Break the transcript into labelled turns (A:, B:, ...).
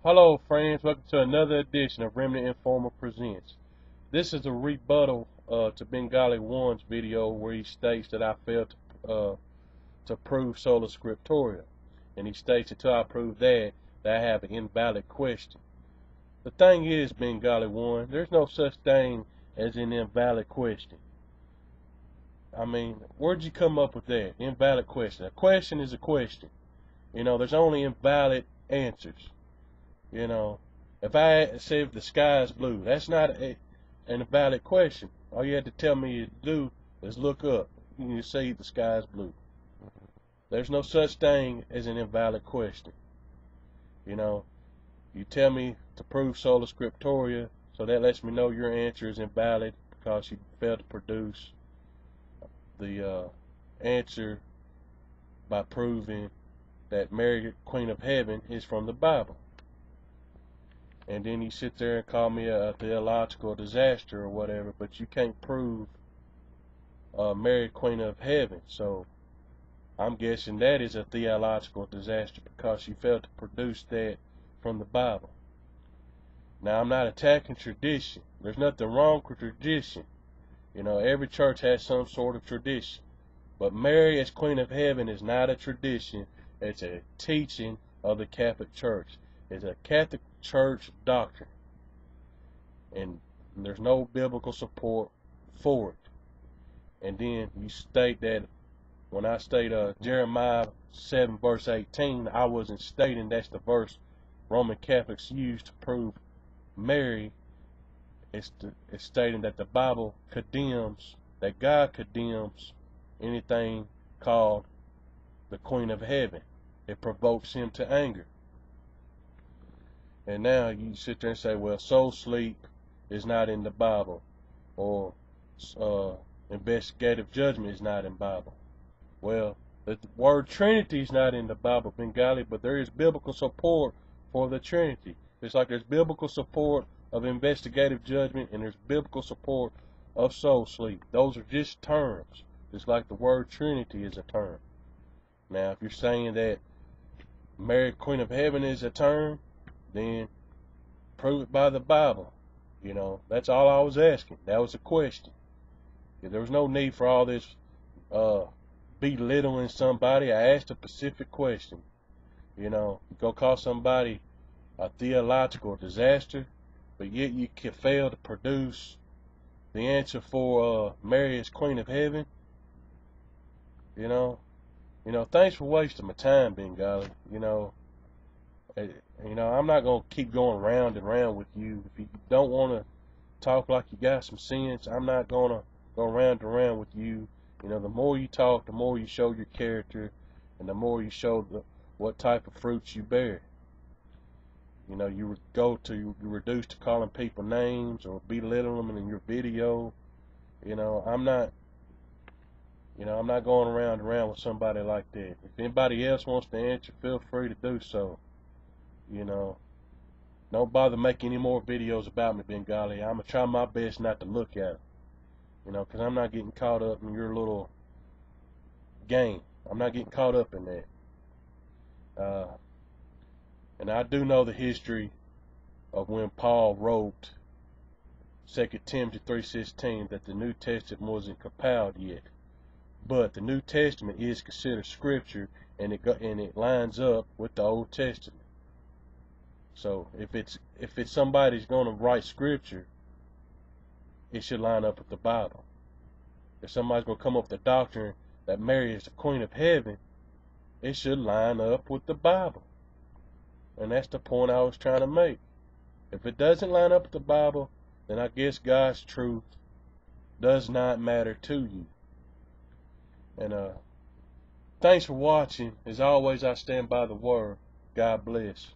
A: Hello friends, welcome to another edition of Remnant Informer Presents. This is a rebuttal to Bengali 1's video where he states that I failed to prove sola scriptura. And he states until I prove that I have an invalid question. The thing is, Bengali 1, there's no such thing as an invalid question. I mean, where'd you come up with that? Invalid question. A question is a question. There's only invalid answers. If I say if the sky is blue, that's not an invalid question. All you had to tell me to do is look up and you say the sky is blue. There's no such thing as an invalid question. You tell me to prove sola scriptura, so that lets me know your answer is invalid because you failed to produce the answer by proving that Mary, Queen of Heaven, is from the Bible. And then you sit there and call me a theological disaster or whatever, but you can't prove Mary, Queen of Heaven. So I'm guessing that is a theological disaster because you failed to produce that from the Bible. Now, I'm not attacking tradition. There's nothing wrong with tradition. Every church has some sort of tradition. But Mary as Queen of Heaven is not a tradition. It's a teaching of the Catholic Church. It's a Catholic Church doctrine. And there's no biblical support for it. And then you state that when I state Jeremiah 7 verse 18, I wasn't stating that's the verse Roman Catholics use to prove Mary. It's stating that the Bible condemns, that God condemns anything called the Queen of Heaven. It provokes him to anger. And now you sit there and say, well, soul sleep is not in the Bible, or investigative judgment is not in the Bible. Well, the word Trinity is not in the Bible, Bengali, but there is biblical support for the Trinity. It's like there's biblical support of investigative judgment and there's biblical support of soul sleep. Those are just terms. It's like the word Trinity is a term. Now, if you're saying that Mary, Queen of Heaven is a term, then prove it by the Bible. That's all I was asking. That was a question. There was no need for all this belittling somebody. I asked a specific question. You go call somebody a theological disaster, but yet you can fail to produce the answer for Mary as Queen of Heaven. Thanks for wasting my time, Bengali. I'm not going to keep going round and round with you. If you don't want to talk like you got some sense, I'm not going to go round and round with you. The more you talk, the more you show your character, and the more you show what type of fruits you bear. You reduce to calling people names or belittling them in your video. I'm not going around and around with somebody like that. If anybody else wants to answer, feel free to do so. Don't bother making any more videos about me, Bengali. I'm going to try my best not to look at them. Because I'm not getting caught up in your little game. I'm not getting caught up in that. And I do know the history of when Paul wrote 2 Timothy 3:16 that the New Testament wasn't compiled yet. But the New Testament is considered scripture, and it lines up with the Old Testament. So if it's somebody's going to write scripture, it should line up with the Bible. If somebody's going to come up with the doctrine that Mary is the Queen of Heaven, it should line up with the Bible. And that's the point I was trying to make. If it doesn't line up with the Bible, then I guess God's truth does not matter to you. And thanks for watching. As always, I stand by the word. God bless.